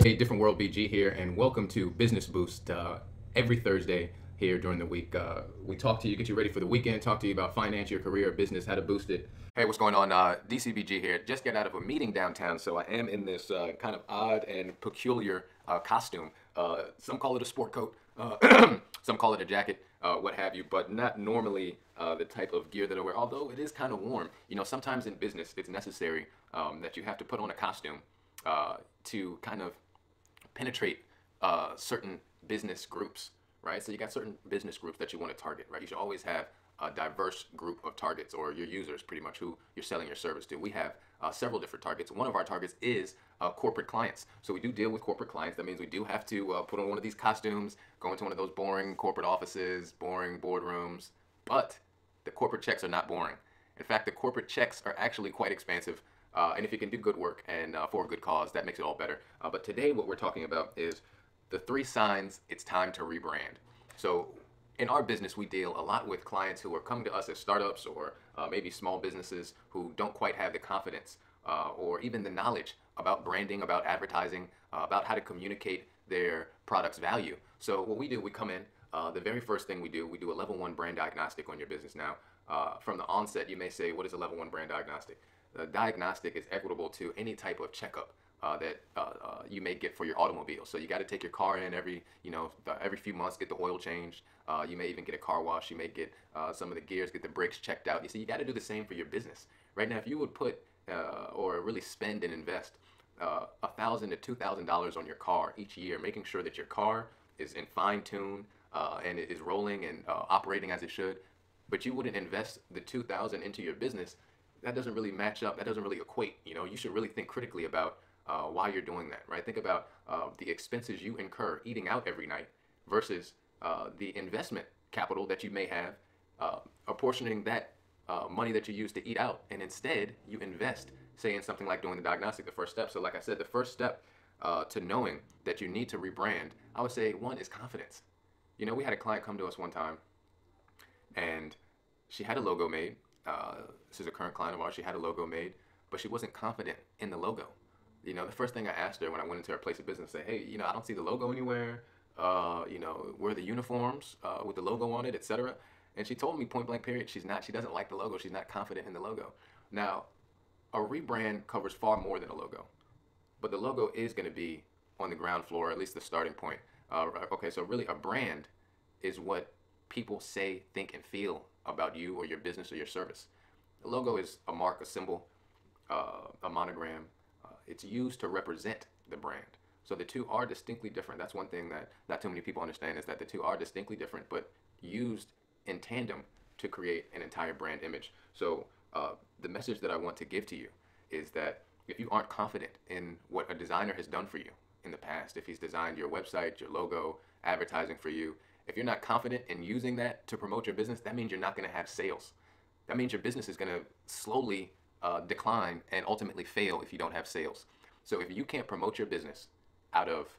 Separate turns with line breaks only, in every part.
Hey, Different World BG here, and welcome to Business Boost. Every Thursday here during the week, we talk to you, get you ready for the weekend, talk to you about finance, your career, business, how to boost it. Hey, what's going on? DCBG here. Just got out of a meeting downtown, so I am in this kind of odd and peculiar costume. Some call it a sport coat, some call it a jacket, what have you, but not normally the type of gear that I wear, although it is kind of warm. You know, sometimes in business, it's necessary that you have to put on a costume to kind of penetrate certain business groups, right? So you got certain business groups that you want to target, right? You should always have a diverse group of targets, or your users, pretty much, who you're selling your service to. We have several different targets. One of our targets is corporate clients. So we do deal with corporate clients. That means we do have to put on one of these costumes, go into one of those boring corporate offices, boring boardrooms. But the corporate checks are not boring. In fact, the corporate checks are actually quite expansive. And if you can do good work and for a good cause, that makes it all better. But today, what we're talking about is the 3 signs it's time to rebrand. So in our business, we deal a lot with clients who are coming to us as startups, or maybe small businesses who don't quite have the confidence or even the knowledge about branding, about advertising, about how to communicate their product's value. So what we do, we come in. The very first thing we do a level 1 brand diagnostic on your business. Now, from the onset, you may say, what is a level 1 brand diagnostic? The diagnostic is equitable to any type of checkup that you may get for your automobile. So you got to take your car in every few months, get the oil changed. You may even get a car wash. You may get some of the gears, get the brakes checked out. You see, you got to do the same for your business. Right now, if you would put or really spend and invest $1,000 to $2,000 on your car each year, making sure that your car is in fine tune and it is rolling and operating as it should, but you wouldn't invest the $2,000 into your business, that doesn't really match up. That doesn't really equate. You know, you should really think critically about why you're doing that, right? Think about the expenses you incur eating out every night versus the investment capital that you may have, apportioning that money that you use to eat out, and instead you invest, say, in something like doing the diagnostic, the first step. So like I said, the first step to knowing that you need to rebrand, I would say, one is confidence. You know, we had a client come to us one time, and she had a logo made. This is a current client of ours. She had a logo made, but she wasn't confident in the logo. You know, the first thing I asked her when I went into her place of business, say, hey, you know, I don't see the logo anywhere. You know, where are the uniforms with the logo on it, etc. And she told me point blank period, she doesn't like the logo. She's not confident in the logo. Now, a rebrand covers far more than a logo, but the logo is going to be on the ground floor, at least the starting point. Okay, so really a brand is what people say, think, and feel about you or your business or your service. The logo is a mark, a symbol, a monogram. It's used to represent the brand. So the two are distinctly different. That's one thing that not too many people understand, is that the two are distinctly different, but used in tandem to create an entire brand image. So the message that I want to give to you is that if you aren't confident in what a designer has done for you in the past, if he's designed your website, your logo, advertising for you, if you're not confident in using that to promote your business, that means you're not going to have sales. That means your business is going to slowly decline and ultimately fail if you don't have sales. So if you can't promote your business out of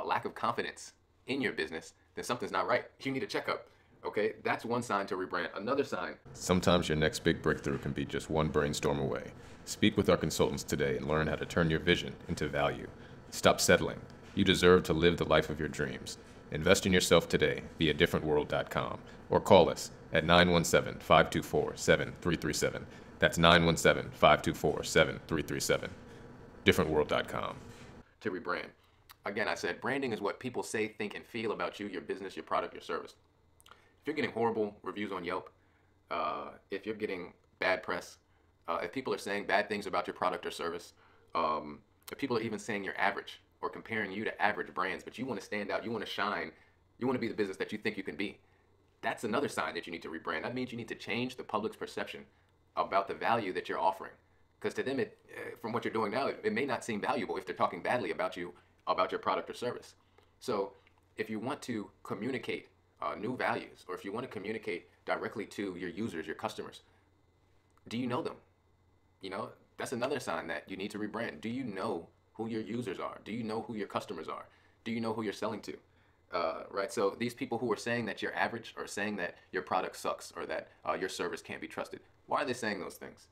lack of confidence in your business, then something's not right. You need a checkup. Okay, that's one sign to rebrand. Another sign.
Sometimes your next big breakthrough can be just one brainstorm away. Speak with our consultants today and learn how to turn your vision into value. Stop settling. You deserve to live the life of your dreams. Invest in yourself today via differentworld.com or call us at 917-524-7337. That's 917-524-7337. differentworld.com.
To rebrand. Again, I said branding is what people say, think, and feel about you, your business, your product, your service. If you're getting horrible reviews on Yelp, if you're getting bad press, if people are saying bad things about your product or service, if people are even saying you're average or comparing you to average brands, but you want to stand out, you want to shine, you want to be the business that you think you can be, that's another sign that you need to rebrand. That means you need to change the public's perception about the value that you're offering. Because to them, from what you're doing now, it may not seem valuable if they're talking badly about you, about your product or service. So if you want to communicate new values, or if you want to communicate directly to your users, your customers, do you know them? You know, that's another sign that you need to rebrand. Do you know who your users are? Do you know who your customers are? Do you know who you're selling to? Right? So these people who are saying that you're average, or saying that your product sucks, or that your service can't be trusted, why are they saying those things?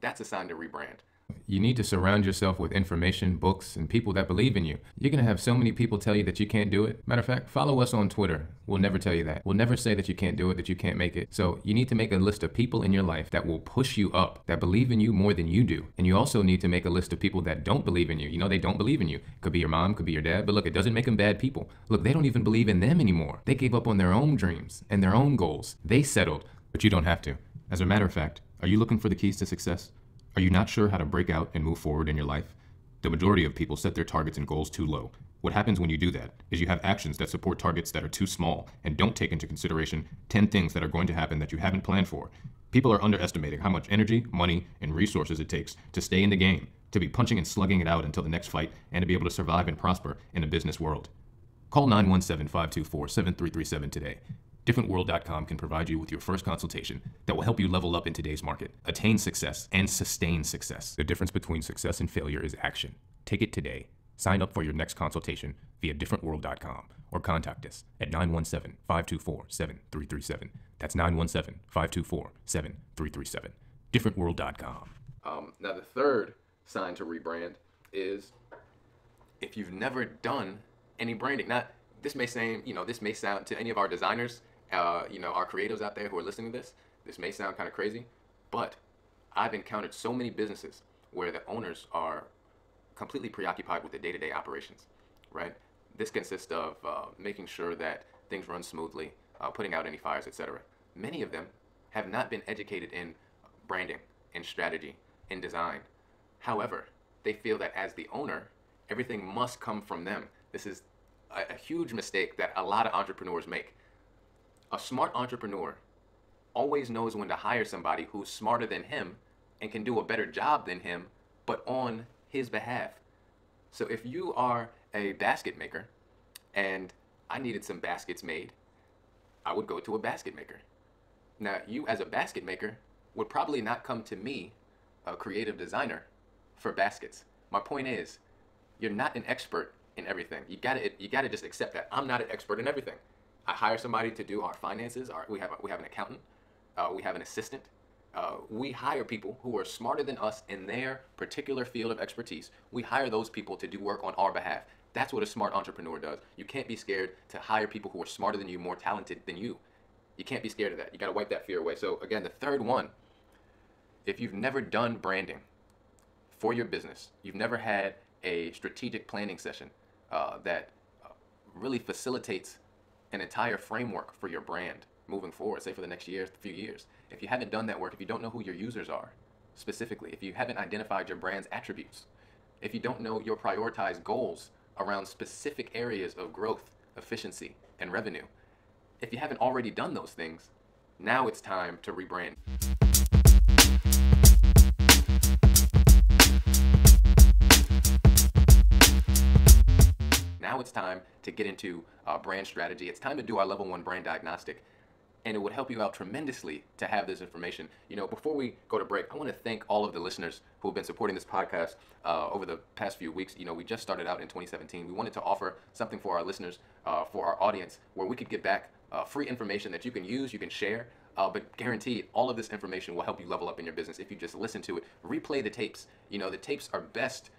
That's a sign to rebrand. You need to surround yourself with information, books, and people that believe in you. You're going to have so many people tell you that you can't do it. Matter of fact, follow us on Twitter. We'll never tell you that. We'll never say that you can't do it, that you can't make it. So you need to make a list of people in your life that will push you up, that believe in you more than you do. And you also need to make a list of people that don't believe in you. You know, they don't believe in you. Could be your mom, could be your dad, but look, it doesn't make them bad people. Look, they don't even believe in them anymore. They gave up on their own dreams and their own goals. They settled, but you don't have to. As a matter of fact, are you looking for the keys to success? Are you not sure how to break out and move forward in your life? The majority of people set their targets and goals too low. What happens when you do that is you have actions that support targets that are too small and don't take into consideration 10 things that are going to happen that you haven't planned for. People are underestimating how much energy, money, and resources it takes to stay in the game, to be punching and slugging it out until the next fight, and to be able to survive and prosper in a business world. Call 917-524-7337 today. DifferentWorld.com can provide you with your first consultation that will help you level up in today's market, attain success, and sustain success. The difference between success and failure is action. Take it today. Sign up for your next consultation via DifferentWorld.com or contact us at 917-524-7337. That's 917-524-7337. DifferentWorld.com. Now the third sign to rebrand is if you've never done any branding. Now, this may sound to any of our designers, our creatives out there who are listening to this may sound kind of crazy, but I've encountered so many businesses where the owners are completely preoccupied with the day-to-day operations, right? This consists of making sure that things run smoothly, putting out any fires, etc. Many of them have not been educated in branding, in strategy, in design. However, they feel that as the owner, everything must come from them. This is a huge mistake that a lot of entrepreneurs make. A smart entrepreneur always knows when to hire somebody who's smarter than him and can do a better job than him, but on his behalf. So if you are a basket maker and I needed some baskets made, I would go to a basket maker. Now, you as a basket maker would probably not come to me, a creative designer, for baskets. My point is, you're not an expert in everything. You gotta just accept that I'm not an expert in everything. I hire somebody to do our finances. We have an accountant. We have an assistant. We hire people who are smarter than us in their particular field of expertise. We hire those people to do work on our behalf. That's what a smart entrepreneur does. You can't be scared to hire people who are smarter than you, more talented than you. You can't be scared of that. You gotta wipe that fear away. So again, the third one, if you've never done branding for your business, you've never had a strategic planning session that really facilitates an entire framework for your brand moving forward, say for the next few years. If you haven't done that work, if you don't know who your users are specifically, if you haven't identified your brand's attributes, if you don't know your prioritized goals around specific areas of growth, efficiency, and revenue, if you haven't already done those things, now it's time to rebrand. Now it's time to get into brand strategy. It's time to do our level 1 brand diagnostic. And it would help you out tremendously to have this information. Before we go to break, I want to thank all of the listeners who have been supporting this podcast over the past few weeks. We just started out in 2017. We wanted to offer something for our listeners, for our audience, where we could get back free information that you can use, you can share, but guaranteed all of this information will help you level up in your business if you just listen to it. Replay the tapes. The tapes are best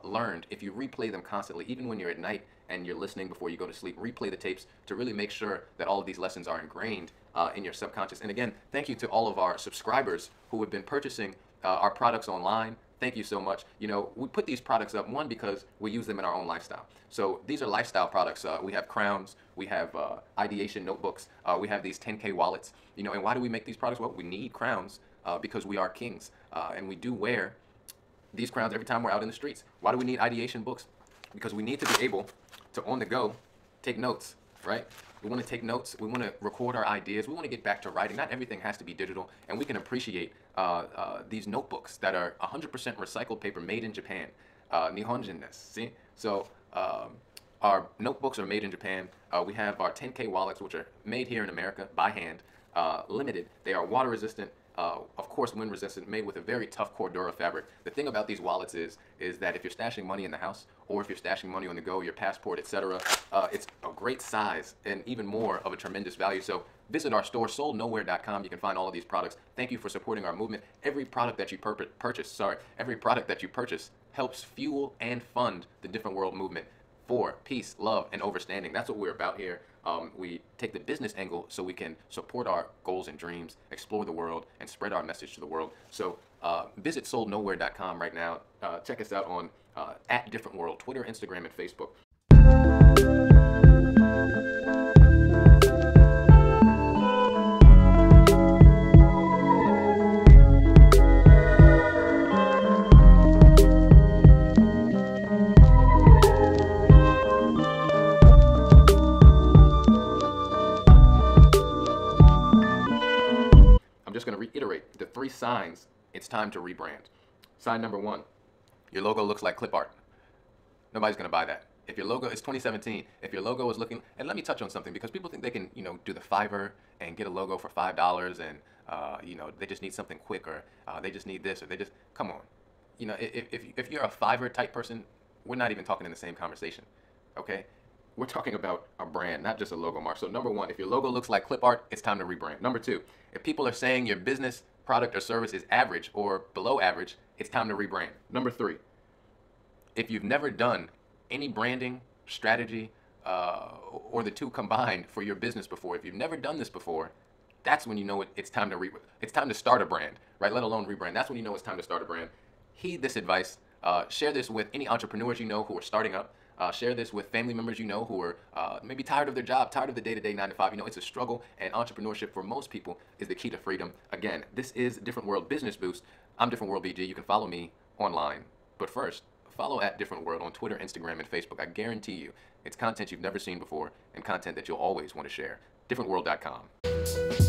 learned if you replay them constantly, even when you're at night and you're listening before you go to sleep. Replay the tapes to really make sure that all of these lessons are ingrained in your subconscious. And again, thank you to all of our subscribers who have been purchasing our products online. Thank you so much. We put these products up, one, because we use them in our own lifestyle. So these are lifestyle products. We have crowns, we have ideation notebooks, we have these 10K wallets. And why do we make these products? Well, we need crowns because we are kings, and we do wear these crowns every time we're out in the streets. Why do we need ideation books? Because we need to be able to, on the go, take notes, right? We want to take notes. We want to record our ideas. We want to get back to writing. Not everything has to be digital, and we can appreciate these notebooks that are 100% recycled paper made in Japan. Nihonjin desu. See? So our notebooks are made in Japan. We have our 10K wallets, which are made here in America by hand, limited. They are water resistant. Of course, wind resistant, made with a very tough Cordura fabric. The thing about these wallets is that if you're stashing money in the house, or if you're stashing money on the go, your passport, etc., it's a great size and even more of a tremendous value. So Visit our store, soldnowhere.com. You can find all of these products. Thank you for supporting our movement. Every product that you purchase helps fuel and fund the Different World movement for peace, love, and understanding. That's what we're about here. We take the business angle so we can support our goals and dreams, explore the world, and spread our message to the world. So visit soldnowhere.com right now. Check us out on at Different World, Twitter, Instagram, and Facebook. I'm just going to reiterate the 3 signs it's time to rebrand. Sign number 1, your logo looks like clip art. Nobody's going to buy that. If your logo is 2017, if your logo is looking, and let me touch on something, because people think they can, do the Fiverr and get a logo for $5 and, they just need something quick, or they just need this, or come on. If you're a Fiverr type person, we're not even talking in the same conversation, okay? We're talking about a brand, not just a logo mark. So number 1, if your logo looks like clip art, it's time to rebrand. Number 2, if people are saying your business, product, or service is average or below average, it's time to rebrand. Number 3, if you've never done any branding, strategy, or the 2 combined for your business before, if you've never done this before, that's when you know it's time to start a brand, right? Let alone rebrand. That's when you know it's time to start a brand. Heed this advice. Share this with any entrepreneurs you know who are starting up. Share this with family members you know who are maybe tired of their job, tired of the day-to-day 9 to 5. It's a struggle, and entrepreneurship for most people is the key to freedom. Again, this is Different World Business Boost. I'm Different World BG. You can follow me online. But first, follow at Different World on Twitter, Instagram, and Facebook. I guarantee you, it's content you've never seen before and content that you'll always want to share. differentworld.com.